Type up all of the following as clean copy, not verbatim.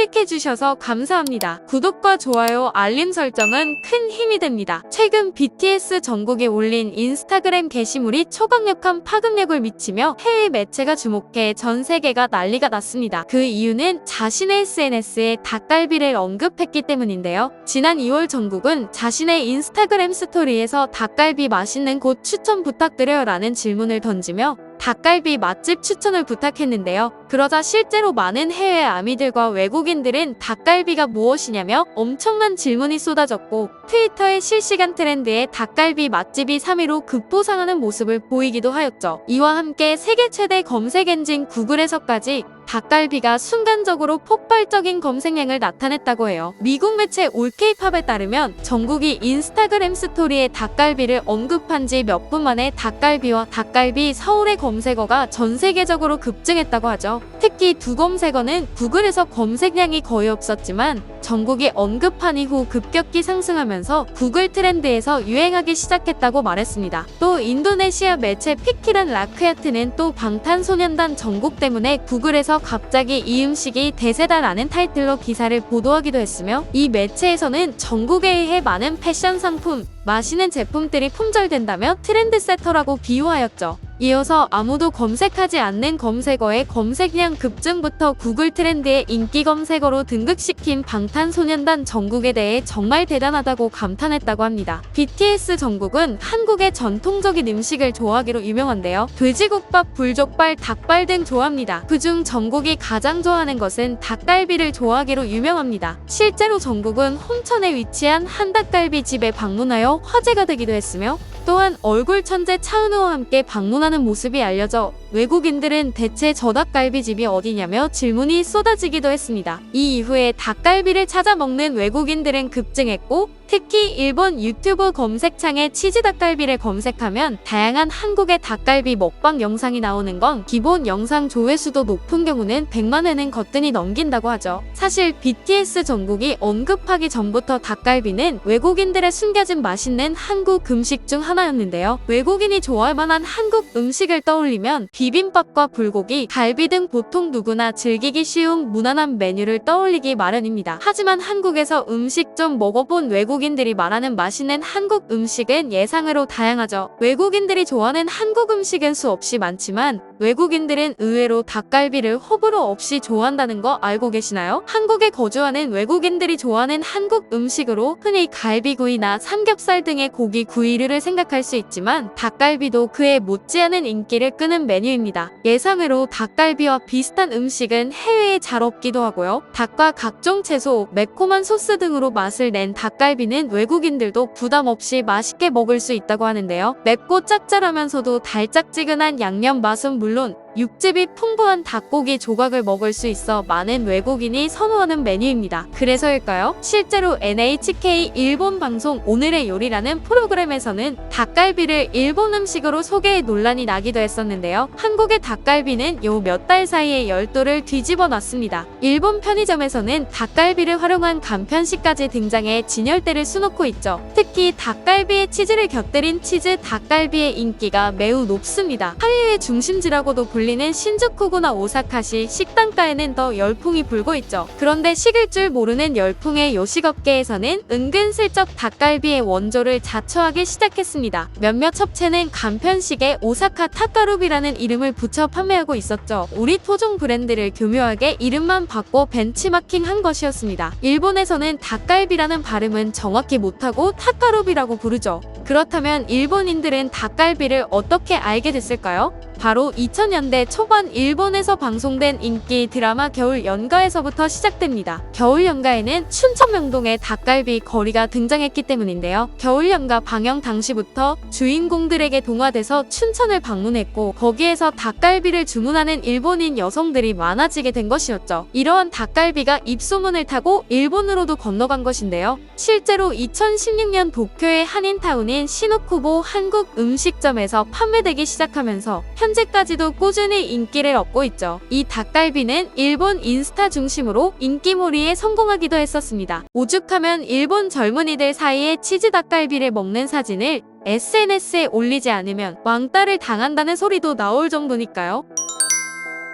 클릭해주셔서 감사합니다. 구독과 좋아요, 알림 설정은 큰 힘이 됩니다. 최근 BTS 정국이 올린 인스타그램 게시물이 초강력한 파급력을 미치며 해외 매체가 주목해 전 세계가 난리가 났습니다. 그 이유는 자신의 SNS에 닭갈비를 언급했기 때문인데요. 지난 2월 정국은 자신의 인스타그램 스토리에서 닭갈비 맛있는 곳 추천 부탁드려요 라는 질문을 던지며 닭갈비 맛집 추천을 부탁했는데요. 그러자 실제로 많은 해외 아미들과 외국인들은 닭갈비가 무엇이냐며 엄청난 질문이 쏟아졌고 트위터의 실시간 트렌드에 닭갈비 맛집이 3위로 급부상하는 모습을 보이기도 하였죠. 이와 함께 세계 최대 검색 엔진 구글에서까지 닭갈비가 순간적으로 폭발적인 검색량을 나타냈다고 해요. 미국 매체 올케이팝에 따르면 정국이 인스타그램 스토리에 닭갈비를 언급한 지 몇 분 만에 닭갈비와 닭갈비 서울의 검색어가 전 세계적으로 급증했다고 하죠. 특히 두 검색어는 구글에서 검색량이 거의 없었지만 정국이 언급한 이후 급격히 상승하면서 구글 트렌드에서 유행하기 시작했다고 말했습니다. 또 인도네시아 매체 피키란 라크야트는 또 방탄소년단 정국 때문에 구글에서 갑자기 이 음식이 대세다라는 타이틀로 기사를 보도하기도 했으며 이 매체에서는 정국에 의해 많은 패션 상품, 마시는 제품들이 품절된다며 트렌드세터라고 비유하였죠. 이어서 아무도 검색하지 않는 검색어의 검색량 급증부터 구글 트렌드의 인기 검색어로 등극시킨 방탄소년단 정국에 대해 정말 대단하다고 감탄했다고 합니다. BTS 정국은 한국의 전통적인 음식을 좋아하기로 유명한데요. 돼지국밥, 불족발, 닭발 등 좋아합니다. 그중 정국이 가장 좋아하는 것은 닭갈비를 좋아하기로 유명합니다. 실제로 정국은 홍천에 위치한 한닭갈비 집에 방문하여 화제가 되기도 했으며 또한 얼굴 천재 차은우와 함께 방문하는 모습이 알려져 외국인들은 대체 저 닭갈비집이 어디냐며 질문이 쏟아지기도 했습니다. 이 이후에 닭갈비를 찾아 먹는 외국인들은 급증했고 특히 일본 유튜브 검색창에 치즈 닭갈비를 검색하면 다양한 한국의 닭갈비 먹방 영상이 나오는 건 기본 영상 조회수도 높은 경우는 100만 회는 거뜬히 넘긴다고 하죠. 사실 BTS 정국이 언급하기 전부터 닭갈비는 외국인들의 숨겨진 맛있는 한국 음식 중 하나였는데요. 외국인이 좋아할 만한 한국 음식을 떠올리면 비빔밥과 불고기, 갈비 등 보통 누구나 즐기기 쉬운 무난한 메뉴를 떠올리기 마련입니다. 하지만 한국에서 음식 좀 먹어본 외국인들이 말하는 맛있는 한국 음식은 예상외로 다양하죠. 외국인들이 좋아하는 한국 음식은 수없이 많지만 외국인들은 의외로 닭갈비를 호불호 없이 좋아한다는 거 알고 계시나요? 한국에 거주하는 외국인들이 좋아하는 한국 음식으로 흔히 갈비구이나 삼겹살 등의 고기 구이류를 생각할 수 있지만 닭갈비도 그에 못지않은 인기를 끄는 메뉴입니다. 예상외로 닭갈비와 비슷한 음식은 해외에 잘 없기도 하고요. 닭과 각종 채소, 매콤한 소스 등으로 맛을 낸 닭갈비는 외국인들도 부담 없이 맛있게 먹을 수 있다고 하는데요. 맵고 짭짤하면서도 달짝지근한 양념 맛은 물론 육즙이 풍부한 닭고기 조각을 먹을 수 있어 많은 외국인이 선호하는 메뉴입니다. 그래서일까요? 실제로 NHK 일본 방송 오늘의 요리라는 프로그램에서는 닭갈비를 일본 음식으로 소개해 논란이 나기도 했었는데요. 한국의 닭갈비는 요 몇 달 사이에 열도를 뒤집어 놨습니다. 일본 편의점에서는 닭갈비를 활용한 간편식까지 등장해 진열대를 수놓고 있죠. 특히 닭갈비에 치즈를 곁들인 치즈 닭갈비의 인기가 매우 높습니다. 한류의 중심지라고도 불리는 신주쿠구나 오사카시 식당가에는 더 열풍이 불고 있죠. 그런데 식을 줄 모르는 열풍의 요식업계에서는 은근슬쩍 닭갈비의 원조를 자처하기 시작했습니다. 몇몇 업체는 간편식에 오사카 타카루비라는 이름을 붙여 판매하고 있었죠. 우리 토종 브랜드를 교묘하게 이름만 바꿔 벤치마킹한 것이었습니다. 일본에서는 닭갈비라는 발음은 정확히 못하고 타카루비라고 부르죠. 그렇다면 일본인들은 닭갈비를 어떻게 알게 됐을까요? 바로 2000년대 초반 일본에서 방송된 인기 드라마 겨울연가에서부터 시작됩니다. 겨울연가에는 춘천 명동에 닭갈비 거리가 등장했기 때문인데요. 겨울연가 방영 당시부터 주인공들에게 동화돼서 춘천을 방문했고 거기에서 닭갈비를 주문하는 일본인 여성들이 많아지게 된 것이었죠. 이러한 닭갈비가 입소문을 타고 일본으로도 건너간 것인데요. 실제로 2016년 도쿄의 한인타운인 시노쿠보 한국 음식점에서 판매되기 시작하면서 현재까지도 꾸준히 인기를 얻고 있죠. 이 닭갈비는 일본 인스타 중심으로 인기몰이에 성공하기도 했었습니다. 오죽하면 일본 젊은이들 사이에 치즈 닭갈비를 먹는 사진을 SNS에 올리지 않으면 왕따를 당한다는 소리도 나올 정도니까요.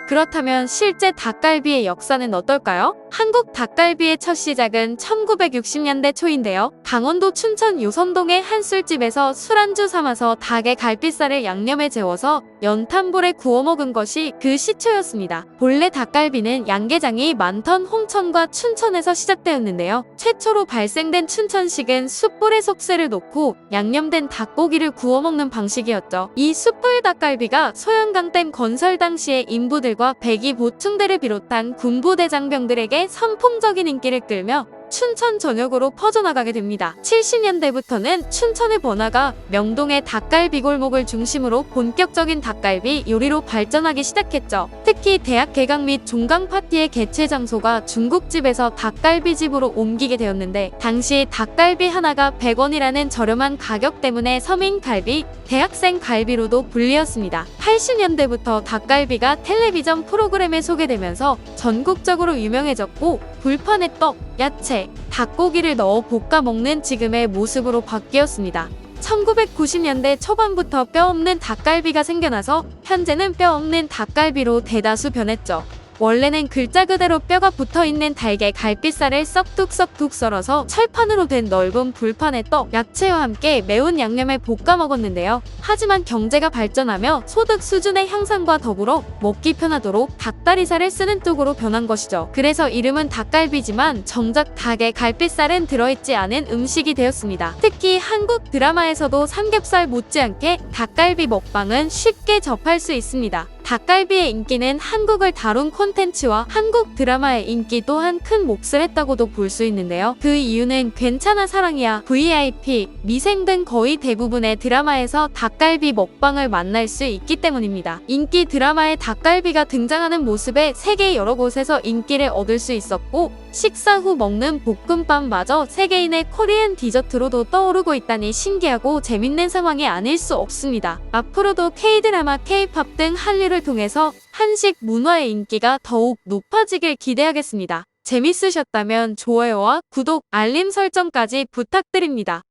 그렇다면 실제 닭갈비의 역사는 어떨까요? 한국 닭갈비의 첫 시작은 1960년대 초인데요. 강원도 춘천 요선동의 한 술집에서 술안주 삼아서 닭의 갈비살을 양념에 재워서 연탄불에 구워 먹은 것이 그 시초였습니다. 본래 닭갈비는 양계장이 많던 홍천과 춘천에서 시작되었는데요. 최초로 발생된 춘천식은 숯불에 속새를 넣고 양념된 닭고기를 구워 먹는 방식이었죠. 이 숯불 닭갈비가 소양강댐 건설 당시의 인부들과 백이 보충대를 비롯한 군부대장병들에게 선풍적인 인기를 끌며 춘천 전역으로 퍼져나가게 됩니다. 70년대부터는 춘천의 번화가 명동의 닭갈비 골목을 중심으로 본격적인 닭갈비 요리로 발전하기 시작했죠. 특히 대학 개강 및 종강 파티의 개최 장소가 중국집에서 닭갈비집으로 옮기게 되었는데 당시 닭갈비 하나가 100원이라는 저렴한 가격 때문에 서민갈비, 대학생 갈비로도 불리었습니다. 80년대부터 닭갈비가 텔레비전 프로그램에 소개되면서 전국적으로 유명해졌고 불판에 떡, 야채, 닭고기를 넣어 볶아 먹는 지금의 모습으로 바뀌었습니다. 1990년대 초반부터 뼈 없는 닭갈비가 생겨나서 현재는 뼈 없는 닭갈비로 대다수 변했죠. 원래는 글자 그대로 뼈가 붙어있는 닭의 갈비살을 썩둑썩둑 썰어서 철판으로 된 넓은 불판에 떡, 야채와 함께 매운 양념에 볶아 먹었는데요. 하지만 경제가 발전하며 소득 수준의 향상과 더불어 먹기 편하도록 닭다리살을 쓰는 쪽으로 변한 것이죠. 그래서 이름은 닭갈비지만 정작 닭의 갈비살은 들어있지 않은 음식이 되었습니다. 특히 한국 드라마에서도 삼겹살 못지않게 닭갈비 먹방은 쉽게 접할 수 있습니다. 닭갈비의 인기는 한국을 다룬 콘텐츠와 한국 드라마의 인기 또한 큰 몫을 했다고도 볼 수 있는데요. 그 이유는 괜찮아 사랑이야, VIP, 미생 등 거의 대부분의 드라마에서 닭갈비 먹방을 만날 수 있기 때문입니다. 인기 드라마에 닭갈비가 등장하는 모습에 세계 여러 곳에서 인기를 얻을 수 있었고 식사 후 먹는 볶음밥마저 세계인의 코리안 디저트로도 떠오르고 있다니 신기하고 재밌는 상황이 아닐 수 없습니다. 앞으로도 K-드라마, K-팝 등 한류를 통해서 한식 문화의 인기가 더욱 높아지길 기대하겠습니다. 재밌으셨다면 좋아요와 구독, 알림 설정까지 부탁드립니다.